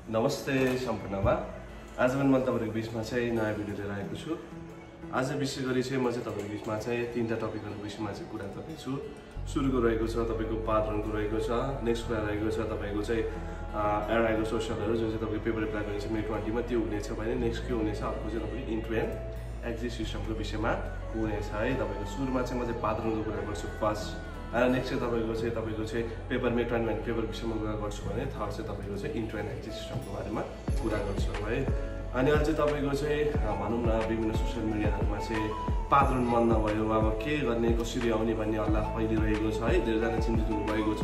नमस्ते सम्पूर्णमा आज पनि म तपाईहरुको बीचमा चाहिँ नयाँ भिडियो लिएर आएको छु। आज विशेष गरी चाहिँ म चाहिँ तपाईहरुको बीचमा चाहिँ तीनटा टपिकहरुको विषयमा चाहिँ कुरा गर्दैछु। सुरुको रहेको छ तपाईको पाठनको रहेको छ, नेक्स्ट कुरा रहेको छ तपाईको चाहिँ एआईको सोशलहरु जुन चाहिँ तपाईको पेपर एप्लाई गरेको छ मे 20 मा त्यो हुनेछ भने नेक्स्ट के हुनेछ अर्को चाहिँ तपाईको इन्ट्रेन एक्जिट सिस्टमको विषयमा हुनेछ है। तपाईको सुरुमा चाहिँ म चाहिँ पाठनको कुरा गर्छु फर्स्ट, नेक्स्ट चाहिँ तपाईको चाहिँ पेपर मे 20 पेपर विषयमा कुरा गर्छु भने थर्ड चाहिँ तपाईको चाहिँ इन्ट्रेन एक्जिट सिस्टमको बारेमा कुरा गर्छु है। अनि अहिले चाहिँ तपाईको चाहिँ भनौं न विभिन्न सोशल मिडियाहरुमा चाहिँ पात्रण मन नभयो, अब के गर्ने कसरी आउने भन्ने हल्ला फैलिरहेको छ है। धेरैजना चिन्तित हुनुभएको छ।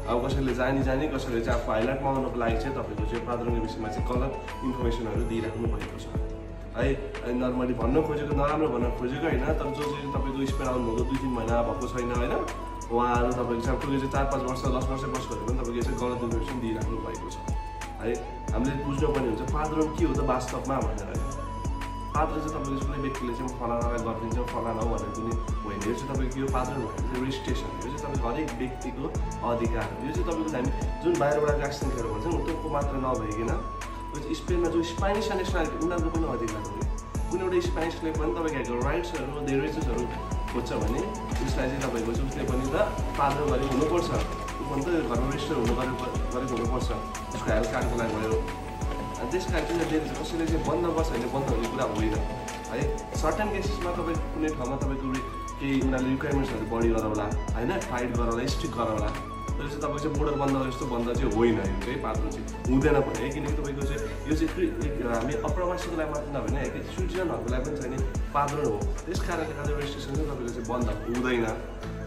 अब कसैले जानी कसैले चाहिँ आफू हाइलाइट माग्नको लागि चाहिँ तपाईको चाहिँ पात्रणको विषयमा चाहिँ गलत इन्फर्मेसनहरु दिइराख्नु भएको छ है। अनि नर्मली भन्न खोजेको नराम्रो भन्न खोजेको हैन, तर जो चाहिँ तपाईको स्पेन आउनुभएको 2-3 महिना भएको छैन हैन, उहाँहरु तपाईको चाहिँ पुरै 4-5 वर्ष 10 वर्ष बस्नुभयो भने तपाईको चाहिँ गलत इन्फर्मेसन दिइराख्नु भएको छ है। हामीले बुझ्नुपर्ने हुन्छ पात्रण के हो त वास्तवमा भनेर। पात्र चाहिँ तपाईको कुनै व्यक्तिले चाहिँ फलानालाई गरिदिन्छ फलाना हो भनेर पनि होइन। यो चाहिँ तपाईको यो पात्रण भनेको चाहिँ रेजिस्ट्रेसन, यो चाहिँ तपाईको हरेक व्यक्तिको अधिकार हो। यो चाहिँ तपाईको हामी जुन बाहिरबाट एक्सेन्टहरु भन्छौँ त्यो मात्र नभइकिन यो चाहिँ स्पेनमा जो स्पेनिश नेसनालिटी उनीहरुको पनि अधिकार हो। कुनै एउटा स्पेनिशले पनि तपाईको राइट्सहरु डेरिभेटिभ्सहरु खोज्छ भने त्यसलाई चाहिँ तपाईको चाहिँ उसले पनि त पात्र गरी हुनुपर्छ, उ पनि त घरमा रेजिस्टर गरेको हुनुपर्छ त्यसको हेल्थ कार्डको लागि भयो। अनि त्यसकारण चाहिँ कसैले चाहिँ बन्द गर्छ भने बन्द हुने कुरा होइन है। सर्टेन केसेसमा तपाईँ कुनै ठाउँमा तपाईँको केही उनीहरूले रिक्वायरमेन्ट्सहरू बढी गराउला होइन, टाइट गराउला, स्ट्रिक्ट गराउला, तर चाहिँ तपाईँको चाहिँ बोर्डर बन्द जस्तो बन्द चाहिँ होइन। यो चाहिँ पात्र चाहिँ हुँदैन पनि है, किनकि तपाईँको चाहिँ यो चाहिँ हामी अप्रवासीको लागि मात्र नभए सिटिजनहरूको लागि पनि छैन पात्र हो। त्यस कारणले गर्दा रेजिस्ट्रेसन चाहिँ तपाईँको चाहिँ बन्द हुँदैन।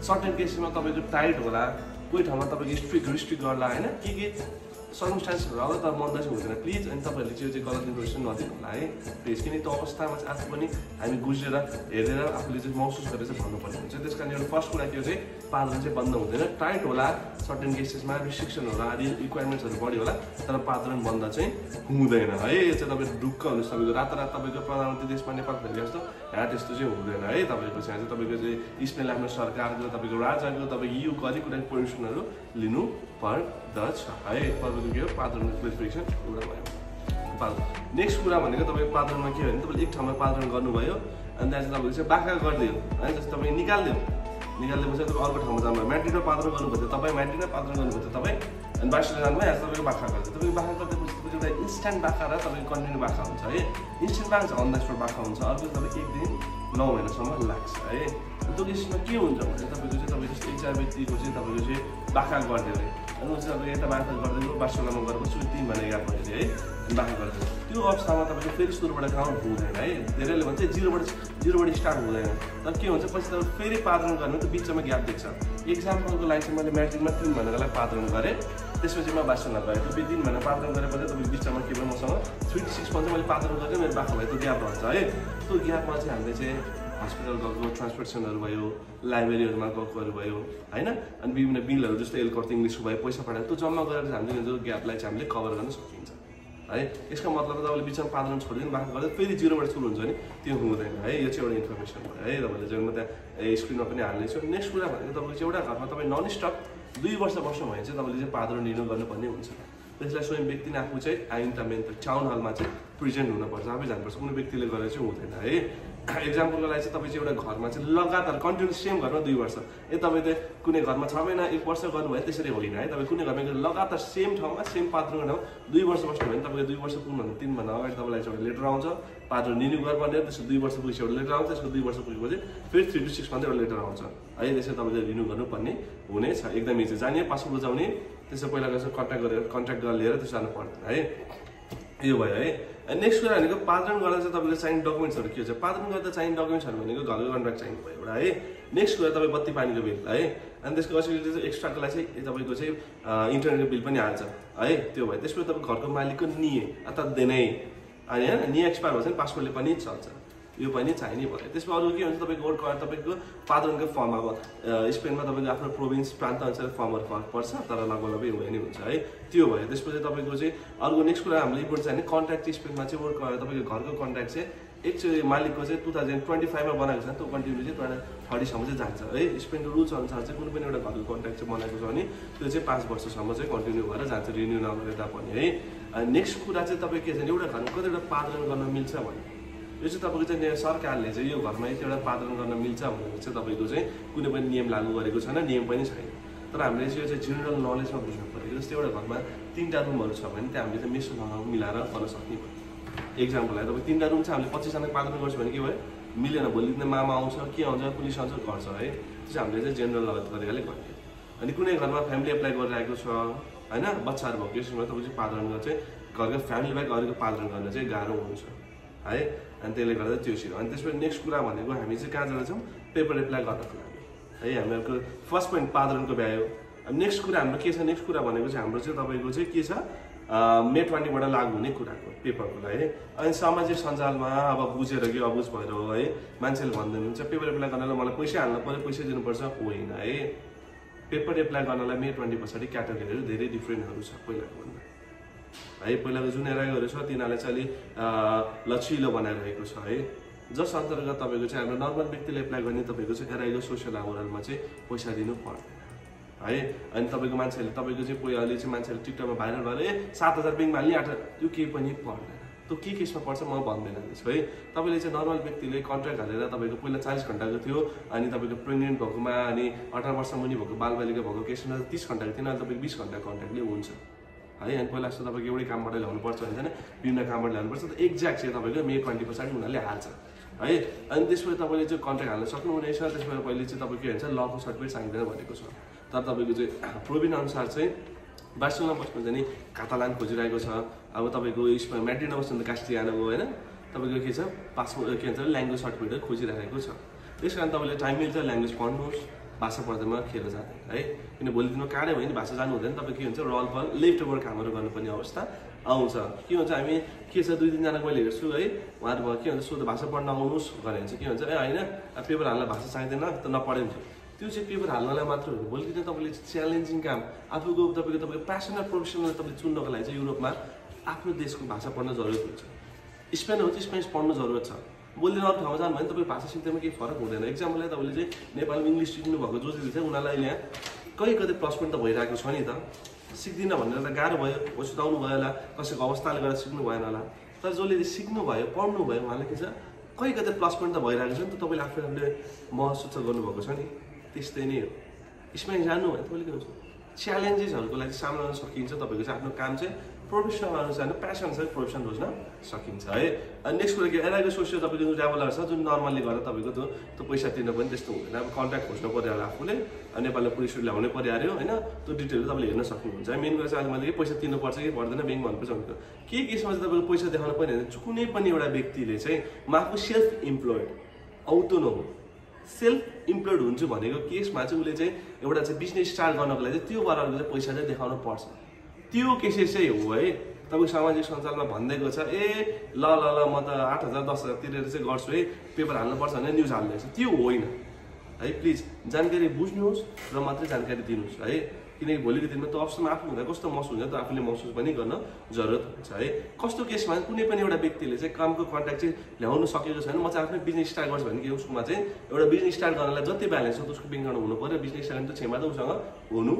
सर्टेन केसेसमा तपाईँको टाइट होला, कोही ठाउँमा तपाईँको रिस्ट्रिक्ट गर्ला होइन, के सर्कमस्टान्सहरु आउँदा तर मन्दा चाहिँ हुँदैन प्लिज। अनि तपाईहरुले चाहिँ गलत इन्फर्मेसन नदिनु होला है प्लिज, किनकि त्यो अवस्थामा चाहिँ आफू पनि हामी बुझेर हेरेर आफूले चाहिँ महसुस गरेर चाहिँ भन्नुपर्ने हुन्छ। त्यसकारण एउटा फर्स्ट कुरा के हो चाहिँ पात्रण चाहिँ बन्द हुँदैन। टाइट होला, सर्टेन केसेसमा रिस्ट्रिक्सन होला, रिक्वायरमेन्ट्सहरु बढी होला, तर पात्रण बन्द चाहिँ हुँदैन है। यो चाहिँ तपाईँ ढुक्क हुनुहोस्। तपाईँको रातारात तपाईँको प्रधानमन्त्री देशमा नेपाल फैलियो जस्तो यहाँ त्यस्तो चाहिँ हुँदैन है। तपाईँको चाहिँ तपाईँको चाहिँ स्पेन आफ्नो सरकारको तपाईँको राजाको तपाईँ यो कति कुरा पर्मिसनहरु लिनु पर्दछ है। तपाईँको के हो पात्रण क्लासिफिकेसन कुरा भयो। नेक्स्ट कुरा भनेको तपाईँ पात्रणमा के हो भने तपाईँले एक ठाउँमा पात्रण गर्नुभयो अनि त्यहाँ चाहिँ तपाईँको चाहिँ बाख्रा गरिदियो है, जस्तो तपाईँ निकालिदिएपछि तपाईँ अर्को ठाउँमा जानुभयो। म्याट्रिकमा पात्रण गर्नुभयो तपाईँ, म्याट्रिकमा पात्रण गर्नुभयो तपाईँ, अनि बाइसले जानुभयो यहाँ तपाईँको बाख्रा गरिदियो। तपाईँको बाख्रा गरिदिएपछि तपाईँको एउटा इन्स्ट्यान्ट बाख्रा र तपाईँको कन्टिन्यू बाख्रा हुन्छ है। इन्स्ट्यान्ट बाख्रा चाहिँ अन द स्पोट बाख्रा हुन्छ, अर्को तपाईँ 1 दिन 9 महिनासम्म लाग्छ है। त्यो केसमा के हुन्छ भने तपाईँको चाहिँ तपाईँ जस्तो एकजना व्यक्तिको चाहिँ तपाईँको चाहिँ बाख्रा गरिदियो अरे, अनि ऊ चाहिँ अब यता बाख्रा गरिदिएको बार्सेलोनामा गएर 3 महिना ग्याप भइदियो है, बाख्रा गरिदियो। त्यो अवस्थामा तपाईँको फेरि सुरुबाट काउन्ट हुँदैन है। धेरैले भन्छ जिरोबाट स्टार्ट हुँदैन, तर के हुन्छ पछि तपाईँ फेरि पात्रण गर्नु त बिचमा ग्याप देख्छ। एक्जाम्पलको लागि चाहिँ मैले म्याट्रिकमा 3 महिनाको लागि पात्रण गरेँ, त्यसपछि म बार्सेलोना गएँ। त्यो 3 महिना पात्रण गरेपछि तपाईँ बिचमा के भयो मसँग 3-6 months मैले पात्रण गरेँ, मेरो बाख्रा भयो, त्यो ग्याप रहन्छ है। त्यो ग्यापमा चाहिँ हामीले चाहिँ हस्पिटल गएको ट्रान्सपोर्टेसनहरु भयो, लाइब्रेरीहरुमा गएकोहरु भयो हैन, अनि विभिन्न बिलहरु जस्तो एलकर्ट इङ्ग्लिसको भयो पैसा पठाएर त्यो जम्मा गरेर हामीले जो ग्यापलाई चाहिँ हामीले कभर गर्न सकिन्छ है। यसको मतलब तपाईले बिचमा पात्रण छोडिदिनु बाख्रा गर्दा फेरि जिरोबाट सुरु हुन्छ नि त्यो हुँदैन है। यो चाहिँ एउटा इन्फर्मेसन भयो है, तपाईले जुन म त्यहाँ स्क्रिनमा पनि हाल्ने छु। नेक्स्ट कुरा भनेको तपाईको चाहिँ एउटा घरमा तपाईँ नन स्टप 2 वर्ष बस्नु भने चाहिँ तपाईले चाहिँ पात्रण लिनु गर्नुपर्ने हुन्छ। त्यसलाई स्वयं व्यक्ति नै आफू चाहिँ आइन्तामेन टाउन हलमा चाहिँ प्रेजेन्ट हुनुपर्छ, आफै जानुपर्छ, कुनै व्यक्तिले गरेर चाहिँ हुँदैन है। एक्जाम्पलको लागि चाहिँ तपाईँ चाहिँ एउटा घरमा चाहिँ लगातार कन्टिन्यू सेम घरमा 2 वर्ष, तपाईँ त कुनै घरमा 6 महिना 1 वर्ष गर्नुभयो त्यसरी होइन है। तपाईँ कुनै घरमा लगातार सेम ठाउँमा सेम पात्रणको ठाउँमा 2 वर्ष बस्नुभयो भने तपाईँको 2 वर्ष पुग्नुभन्दा 3 महिना अगाडि तपाईँलाई चाहिँ एउटा लेटर आउँछ, पात्रण रिन्यू गर्नुपर्ने, त्यसको 2 वर्ष पुगेपछि एउटा लेटर आउँछ, त्यसको 2 वर्ष पुगेपछि फेरि 3 to 6 months एउटा लेटर आउँछ है। त्यसरी तपाईँले रिन्यू गर्नुपर्ने हुनेछ। एकदम इजी, जाने पासपोर्ट बुझाउने, त्यसो पहिला कसो कन्ट्याक्ट गरेर लिएर त्यसो जानु पर्दैन है। यो भयो है। अनि नेक्स्ट कुरा भनेको पात्रण गर्दा चाहिँ तपाईँले चाहिने डकुमेन्ट्सहरू के हुन्छ। पात्रण गर्दा चाहिने डकुमेन्ट्सहरू भनेको घरको कन्ट्र्याक्ट चाहिने भयो एउटा है। नेक्स्ट कुरा तपाईँ बत्ती पानीको बिल है, अनि त्यसको असिलिटी चाहिँ एक्स्ट्राको लागि चाहिँ तपाईँको चाहिँ इन्टरनेटको बिल पनि हाल्छ है। त्यो भयो। त्यसपछि तपाईँ घरको मालिकको निये अर्थात् देनै अनि होइन निये एक्सपायर भएछ भने पासपोर्टले पनि चल्छ, यो पनि चाहिने भयो। त्यसमा अरू के हुन्छ तपाईँको तपाईँको पात्रणको फर्म अब स्पेनमा तपाईँको आफ्नो प्रोभिन्स प्रान्त अनुसार फर्महरू फरक पर्छ, तर लगभग हुने नै हुन्छ है। त्यो भयो। त्यसपछि तपाईँको चाहिँ अर्को नेक्स्ट कुरा हामीले इम्पोर्टेन्ट चाहिँ कन्ट्र्याक्ट स्पेनमा चाहिँ तपाईँको घरको कन्ट्र्याक्ट चाहिँ एक्चुअली मालिकको चाहिँ 2025 मा बनाएको छ, त्यो कन्टिन्यू चाहिँ 2030 सम्म चाहिँ जान्छ है। स्पेनको रुल्स अनुसार चाहिँ कुनै पनि एउटा घरको कन्ट्र्याक्ट चाहिँ बनाएको छ भने त्यो चाहिँ 5 वर्षसम्म चाहिँ कन्टिन्यू भएर जान्छ, रिन्यू नगरे तापनि है। नेक्स्ट कुरा चाहिँ तपाईँ के छ भने एउटा घरमा कतिवटा पालन गर्न मिल्छ भने यो चाहिँ तपाईँको चाहिँ सरकारले चाहिँ यो घरमा यतिवटा पालन गर्न मिल्छ भनेर चाहिँ तपाईँको चाहिँ कुनै पनि नियम लागू गरेको छैन, नियम पनि छैन। तर हामीले चाहिँ यो चाहिँ जेनरल नलेजमा बुझ्नु पऱ्यो। जस्तै एउटा घरमा 3टा रुमहरू छ भने त्यहाँ हामीले चाहिँ मेसो मिलाएर गर्न सक्ने भयो। एक्जाम्पल है, तपाईँ 3टा रुम छ हामीले 25जना पालन गर्छ भने के भयो, मिलेन भोलि दिन मामा आउँछ के आउँछ पुलिस आउँछ गर्छ है, त्यो चाहिँ हामीले चाहिँ जेनरल नलेज तरिकाले गर्ने। अनि कुनै घरमा फ्यामिली एप्लाई गरिरहेको छ होइन, बच्चाहरू भएको यसमा तपाईँ चाहिँ पालन गर्न चाहिँ घरको फ्यामिली बाहेक अरूको पालन गर्न चाहिँ गाह्रो हुन्छ है। अनि त्यसले गर्दा त्यो सिक्यो। अनि त्यसपछि नेक्स्ट कुरा भनेको हामी चाहिँ कहाँ जाँदैछौँ, पेपर एप्लाई गर्नको लागि है। हामीहरूको फर्स्ट पोइन्ट पादरनको भ्यायो। अब नेक्स्ट कुरा हाम्रो के छ, नेक्स्ट कुरा भनेको चाहिँ हाम्रो चाहिँ तपाईँको चाहिँ के छ, मे 20बाट लागू हुने कुराको पेपरको लागि है। अनि सामाजिक सञ्जालमा अब बुझेर कि अबुझ भएर हो है, मान्छेले भन्दैन हुन्छ पेपर एप्लाई गर्नलाई मलाई पैसा हाल्नु पऱ्यो, पैसा दिनुपर्छ, होइन है। पेपर एप्लाई गर्नलाई मे 20 पछाडि क्याटेगोरीहरू धेरै डिफ्रेन्टहरू छ पहिलाको भन्दा है। पहिलाको जुन एराइगहरू छ तिनीहरूले चाहिँ अलि लचिलो बनाइरहेको छ है, जस अन्तर्गत तपाईँको चाहिँ हाम्रो नर्मल व्यक्तिले एप्लाई गर्ने तपाईँको चाहिँ एराइगो सोसियल आउरलमा चाहिँ पैसा दिनु पर्दैन है। अनि तपाईँको मान्छेहरूले तपाईँको चाहिँ अहिले चाहिँ मान्छेहरूले टिकटकमा भाइरल भएर 7,000 ब्याङ्कमा हाल्ने 8 त्यो केही पनि पर्दैन। त्यो के केसमा पर्छ म भन्दैन है। तपाईँले चाहिँ नर्मल व्यक्तिले कन्ट्र्याक्ट हालेर तपाईँको पहिला 40 घन्टाको थियो, अनि तपाईँको प्रेग्नेन्ट भएकोमा अनि 18 वर्ष मुनि भएको बालबालिका भएको केसमा 30 घन्टाको थियो, अहिले तपाईँको 20 घन्टा कन्ट्र्याक्टले हुन्छ है। अनि पहिला जस्तो तपाईँको एउटै कामबाट ल्याउनुपर्छ भने चाहिँ विभिन्न कामबाट ल्याउनुपर्छ, त एक्ज्याक्ट चाहिँ तपाईँको मे 20 पछाडि उनीहरूले हाल्छ है। अनि त्यसपछि तपाईँले चाहिँ कन्ट्र्याक्ट हाल्न सक्नुहुनेछ। त्यसपछि पहिले चाहिँ तपाईँको के भन्छ लको सर्टिफिकेट चाहिँदैन भनेको छ। तर तपाईँको चाहिँ प्रोभिन अनुसार चाहिँ बार्सिलोना बस्नु चाहिँ नि कातालान खोजिरहेको छ। अब तपाईँको यसमा म्याड्रिड बस्नु त कास्टियानो हो होइन, तपाईँको के छ पासपोर्ट के भन्छ ल्याङ्ग्वेज सर्टिफिकेट खोजिरहेको छ। त्यस कारण तपाईँले टाइम मिल्छ ल्याङ्ग्वेज पढ्नुहोस्, भाषा पढ्दैमा खेर जाँदैन है। किन भोलि दिनमा काँडे भयो भने भाषा जानु हुँदैन, तपाईँ के हुन्छ रल फल लेफ्ट ओभर कामहरू गर्नुपर्ने अवस्था आउँछ। के हुन्छ हामी के छ 2-3जना मैले हेर्छु है, उहाँहरू के भन्छ सोध्दा भाषा पढ्न आउनुहोस् भने चाहिँ के भन्छ ए होइन पेपर हाल्न भाषा चाहिँदैन त नपढे हुन्छ। त्यो चाहिँ पेपर हाल्नलाई मात्र हो। भोलि दिन तपाईँले च्यालेन्जिङ काम आफूको तपाईँको प्यासनल प्रोफेसनल तपाईँले चुन्नको लागि चाहिँ युरोपमा आफ्नो देशको भाषा पढ्न जरुरत हुन्छ। स्पेन हो स्पेनिस पढ्नु जरुरत छ। बोल्ने अरू ठाउँमा जानु भने तपाईँ भाषा सिक्दैमा केही फरक हुँदैन। एक्जाम्पललाई तपाईँले चाहिँ नेपालमा इङ्ग्लिस सिक्नु भएको जो चाहिँ उनीहरूलाई यहाँ कति प्लस पोइन्ट त भइरहेको छ नि त। सिक्दिनँ भनेर त गाह्रो भयो, सुताउनु भयो होला, कसैको अवस्थाले गर्दा सिक्नु भएन होला। तर जसले सिक्नु भयो पढ्नु भयो उहाँलाई के छ कति प्लस पोइन्ट त भइरहेको छ नि त। तपाईँले आफूले महसुस गर्नुभएको छ नि, त्यस्तै नै हो। स्पेन जानु भने तपाईँले के हुन्छ च्यालेन्जेसहरूको लागि सामना गर्न सकिन्छ। तपाईँको चाहिँ आफ्नो काम चाहिँ प्रोफेसनल अनुसार प्यासन छ प्रोफेसन रोज्न सकिन्छ है। अनि नेक्स्ट कुरा के एराइगो सोसियल तपाईँको जुन ट्राभलर छ जुन नर्मल्ली गर्दा तपाईँको त्यो पैसा तिर्न पनि त्यस्तो हुँदैन। अब कन्ट्र्याक्ट खोज्नु पऱ्यो होला आफूले, नेपाललाई पुलिसहरू ल्याउनै परिहाल्यो होइन, त्यो डिटेलहरू तपाईँले हेर्न सक्नुहुन्छ। मेन कुरा चाहिँ अहिले मैले पैसा तिर्नुपर्छ कि पर्दैन ब्याङ्क भन्नुपर्छ भनेको के केसमा चाहिँ तपाईँको पैसा देखाउनु पर्ने भने कुनै पनि एउटा व्यक्तिले चाहिँ म आफू सेल्फ इम्प्लोइड औतो नहो सेल्फ इम्प्लोइड हुन्छु भनेको केसमा चाहिँ उसले चाहिँ एउटा चाहिँ बिजनेस स्टार्ट गर्नको लागि चाहिँ त्यो बराबरको चाहिँ पैसा चाहिँ देखाउनु पर्छ। त्यो केसेस चाहिँ हो है। तपाईँ सामाजिक सञ्जालमा भनिदिएको छ ए ल ल ल म त 8,000 10,000 तिरेर चाहिँ गर्छु है पेपर हाल्नुपर्छ भने न्युज हाल्दैछ, त्यो होइन है। प्लिज जानकारी बुझ्नुहोस् र मात्रै जानकारी दिनुहोस् है। किनकि भोलिको दिनमा त्यो अवसरमा आफू हुँदा कस्तो महसुस हुन्छ त आफूले महसुस पनि गर्न जरुरत हुन्छ है। कस्तो केसमा कुनै पनि एउटा व्यक्तिले चाहिँ कामको कन्ट्र्याक्ट चाहिँ ल्याउनु सकेको छैन, म चाहिँ आफ्नै बिजनेस स्टार्ट गर्छु भने कि उसकोमा चाहिँ एउटा बिजनेस स्टार्ट गर्नलाई जति ब्यालेन्स छ उसको ब्याङ्क हुनु पऱ्यो, बिजनेस स्टार्ट गर्ने क्षमता उसँग हुनु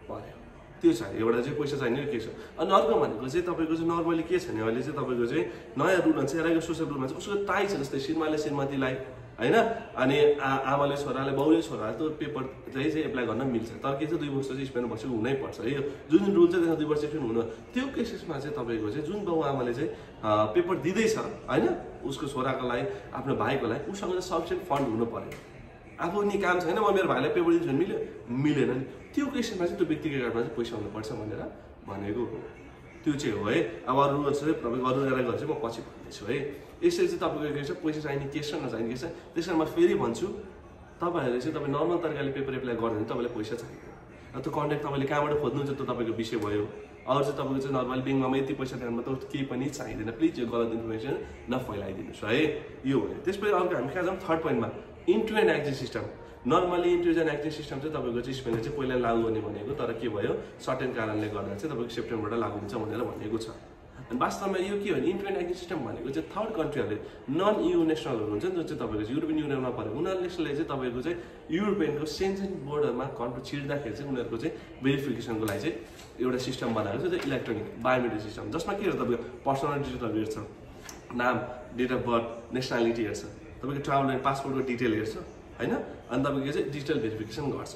पर्यो। त्यो छ एउटा चाहिँ पैसा चाहिने के छ। अनि अर्को भनेको चाहिँ तपाईँको चाहिँ नर्मली के छ भने अहिले चाहिँ तपाईँको चाहिँ नयाँ रुलमा चाहिँ एराइगो सोसियल रुलमा चाहिँ उसको ताई छ जस्तै श्रीमानले श्रीमतीलाई होइन, अनि आमाले छोराले बाउले छोराले त्यो पेपर चाहिँ एप्लाई गर्न मिल्छ। तर के चाहिँ 2 वर्ष चाहिँ स्पेन बसेको हुनैपर्छ है। जुन रुल चाहिँ त्यसमा 2 वर्ष स्पेन हुनु, त्यो केसेसमा चाहिँ तपाईँको चाहिँ जुन बाउ आमाले चाहिँ पेपर दिँदैछ होइन उसको छोराको लागि आफ्नो भाइको लागि उसँग चाहिँ सफिसियन्ट फन्ड हुनु पर्यो। आफू नि काम छैन म मेरो भाइलाई पेपर दिन्छु भने मिलेन नि, त्यो केसमा चाहिँ त्यो व्यक्तिगत कार्डमा चाहिँ पैसा हुनुपर्छ भनेर भनेको हो। त्यो चाहिँ हो है। अब अरू चाहिँ तपाईँको अरू एराइगोहरू चाहिँ म पछि भन्दैछु है। यसरी चाहिँ तपाईँको के छ पैसा चाहिने केस र नचाहिने केस छ। त्यस कारण म फेरि भन्छु तपाईँहरूले चाहिँ तपाईँ नर्मल तरिकाले पेपर एप्लाई गर्यो भने तपाईँलाई पैसा चाहिँदैन। त्यो कन्ट्याक्ट तपाईँले कहाँबाट खोज्नुहुन्छ त्यो तपाईँको विषय भयो। अरू चाहिँ तपाईँको चाहिँ नर्मल ब्याङ्कमा यति पैसा दिनु त केही पनि चाहिँदैन। प्लिज यो गलत इन्फर्मेसन नफैलाइदिनुहोस् है। यो हो। त्यसपछि अर्को हामी कहाँ जाउँ थर्ड पोइन्टमा entry and exit system. Normally entry and exit system चाहिँ तपाईँको चाहिँ स्पेनले चाहिँ पहिला लागू गर्ने भनेको, तर के भयो सर्टेन कारणले गर्दा चाहिँ तपाईँको सेप्टेम्बरबाट लागू हुन्छ भनेर भनेको छ। अनि वास्तवमा यो के हो भने इन्टु एन्ड एक्जिट सिस्टम भनेको चाहिँ थर्ड कन्ट्रीहरूले नन EU नेसनलहरू हुन्छ नि जुन चाहिँ तपाईँको युरोपियन युनियनमा पऱ्यो उनीहरूले चाहिँ तपाईँको चाहिँ युरोपियनको सेन्सन बोर्डरमा कन्ट्रोल छिर्दाखेरि चाहिँ उनीहरूको चाहिँ भेरिफिकेसनको लागि चाहिँ एउटा सिस्टम बनाएको छ त्यो इलेक्ट्रोनिक बायोमेट्रिक सिस्टम जसमा के हो तपाईँको पर्सनल डिटेलहरू हेर्छ नाम डेट अफ बर्थ नेसनालिटी हेर्छ तपाईँको ट्राभल एन्ड पासपोर्टको डिटेल हेर्छ होइन अनि तपाईँको चाहिँ डिजिटल भेरिफिकेसन गर्छ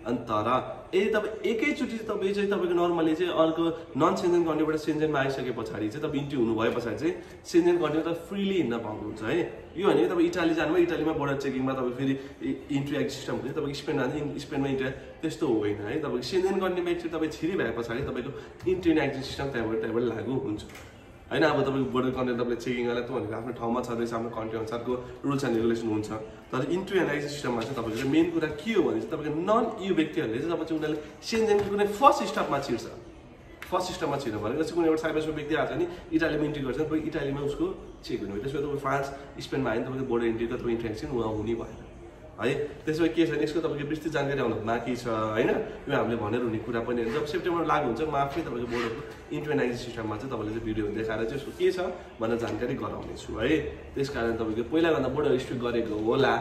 अनि तर यदि तपाईँ एकैचोटि तपाईँ चाहिँ तपाईँको नर्मली चाहिँ अर्को नन सेन्जन कन्ट्रीबाट सेन्जनमा आइसके पछाडि चाहिँ तपाईँ इन्ट्री हुनु भए पछाडि चाहिँ सेन्जन कन्ट्रीमा तपाईँ फ्रिली हिँड्न पाउनुहुन्छ है यो भने तपाईँ इटाली जानुभयो इटालीमा बोर्डर चेकिङमा तपाईँ फेरि इन्ट्री एक्ट सिस्टम हुन्छ तपाईँको स्पेन जान्छ स्पेनमा इन्ट्री त्यस्तो होइन है तपाईँको सेन्जन कन्ट्रीमा एकचोटि तपाईँ छिरी भए पछाडि तपाईँको इन्ट्री एन्ड एक्जिट सिस्टम त्यहाँबाट लागू हुन्छ होइन अब तपाईँको बोर्डर कन्ट्री तपाईँले चेकिङ गरेर त भनेको आफ्नो ठाउँमा छँदैछ आफ्नो कन्ट्री अनुसारको रुल्स एन्ड रेगुलेसन हुन्छ तर इन्ट्री एन्ड एक्जिट सिस्टममा चाहिँ तपाईँको चाहिँ मेन कुरा के हो भने चाहिँ तपाईँको नन EU व्यक्तिहरूले चाहिँ तपाईँ चाहिँ उनीहरूले सेन्जनको कुनै फर्स्ट स्टपमा छिर्छ फर्स्ट स्टपमा छिर्नु भनेको चाहिँ कुनै एउटा साइप्रसको व्यक्ति आएको छ नि इटालीमा इन्ट्री गर्छ तपाईँ इटालीमा उसको चेक हुनु त्यसो भए तपाईँ फ्रान्स स्पेनमा आयो तपाईँको बोर्डर इन्ट्रीको तपाईँ इन्ट्री एक्जिट उहाँ हुने भएन है त्यसो भए के छ भने यसको तपाईँको विस्तृत जानकारी आउनु बाँकी छ होइन यो हामीले भनेर हुने कुरा पनि जब सेप्टेम्बर लागु हुन्छ म आफै तपाईँको बोर्डरको इन्ट्री एन्ड एक्जिट सिस्टममा चाहिँ तपाईँले चाहिँ भिडियो देखाएर चाहिँ यसको के छ भनेर जानकारी गराउने छु है त्यस कारण तपाईँको पहिलाभन्दा बोर्डर स्ट्रिक्ट गरेको होला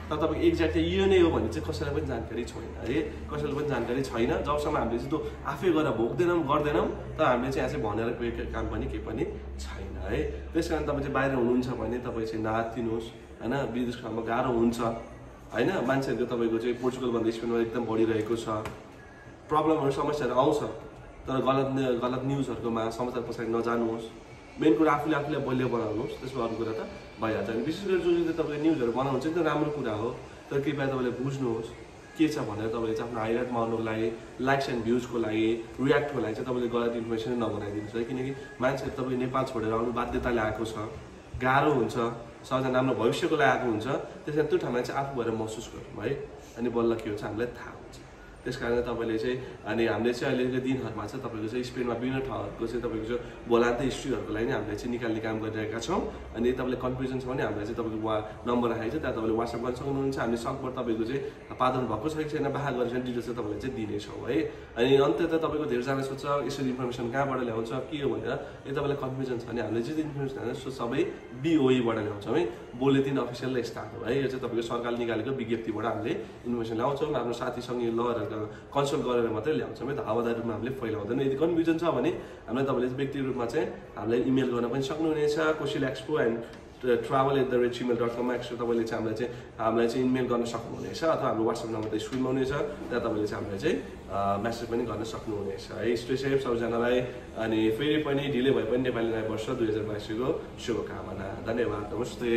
तर तपाईँको एक्ज्याक्ट चाहिँ यो नै हो भने चाहिँ कसैलाई पनि जानकारी छैन है कसैलाई पनि जानकारी छैन जबसम्म हामीले चाहिँ त्यो आफै गरेर भोग्दैनौँ गर्दैनौँ तर हामीले चाहिँ यहाँ चाहिँ भनेर गएको काम पनि केही पनि छैन है त्यस कारण तपाईँ चाहिँ बाहिर हुनुहुन्छ भने तपाईँ चाहिँ नआत्तिनुहोस् होइन विदेशको ठाउँमा गाह्रो हुन्छ होइन मान्छेहरूको तपाईँको चाहिँ पोर्चुगलभन्दा स्पेनमा एकदम बढिरहेको छ प्रब्लमहरू समस्याहरू आउँछ तर गलत न्युजहरूकोमा समाचार पछाडि नजानुहोस् मेन कुरा आफूलाई बलियो बनाउनुहोस् त्यसको अरू कुरा त भइहाल्छ अनि विशेष गरी जो चाहिँ तपाईँले न्युजहरू बनाउनुहुन्छ एकदम राम्रो कुरा हो तर कृपया तपाईँले बुझ्नुहोस् के छ भनेर तपाईँले चाहिँ आफ्नो हाइलाइट मार्नुको लागि लाइक्स एन्ड भ्युजको लागि रियाक्टको लागि चाहिँ तपाईँले गलत इन्फर्मेसन नबनाइदिनुहोस् है किनकि मान्छेहरू तपाईँ नेपाल छोडेर आउनु बाध्यताले आएको छ गाह्रो हुन्छ सबैजना राम्रो भविष्यको लागि आएको हुन्छ त्यस कारण त्यो ठाउँमा चाहिँ आफू भएर महसुस गरौँ है अनि बल्ल के हुन्छ हामीलाई थाहा हुन्छ त्यस कारण तपाईँले चाहिँ अनि हामीले चाहिँ अहिलेको दिनहरूमा चाहिँ तपाईँको चाहिँ स्पेनमा विभिन्न ठाउँहरूको चाहिँ तपाईँको चाहिँ बोलान्त हिस्ट्रीहरूको लागि हामीले चाहिँ निकाल्ने काम गरिरहेका छौँ अनि तपाईँले कन्फ्युजन छ भने हामीलाई चाहिँ तपाईँको नम्बर राखेको छ त्यहाँ तपाईँले वाट्सएप गर्न सक्नुहुन्छ हामीले सकभर तपाईँको चाहिँ पादन भएको छ कि छैन बाहा गरेर डिटेल्स चाहिँ तपाईँलाई चाहिँ दिनेछौँ है अनि अन्त्यत तपाईँको धेरैजना सोध्छ यसरी इन्फर्मेसन कहाँबाट ल्याउँछ के हो भनेर यदि तपाईँलाई कन्फ्युजन छ भने हामीले चाहिँ इन्फर्मेसन हाल्छ सबै BOE-बाट ल्याउँछौँ है बुलेटिन अफिसियल स्टाफ हो है यो चाहिँ तपाईँको सरकारले निकालेको विज्ञप्तिबाट हामीले इन्फर्मेसन ल्याउँछौँ आफ्नो साथीसँग लहरहरू कन्सल्ट गरेर मात्रै ल्याउँछौँ है त हावादारी रूपमा हामीले फैलाउँदैन यदि कन्फ्युजन छ भने हामीलाई तपाईँले व्यक्तिगत रूपमा चाहिँ हामीलाई इमेल गर्न पनि सक्नुहुनेछ koshilexpo@travel@gmail.com तपाईँले चाहिँ हामीलाई चाहिँ इमेल गर्न सक्नुहुनेछ अथवा हाम्रो वाट्सएप नम्बर त स्क्रिनमा हुनेछ त्यहाँ तपाईँले चाहिँ हामीलाई चाहिँ मेसेज पनि गर्न सक्नुहुनेछ है स्टे सेफ सबैजनालाई अनि फेरि पनि ढिलै भए पनि नेपाली नयाँ वर्ष 2022 को शुभकामना धन्यवाद नमस्ते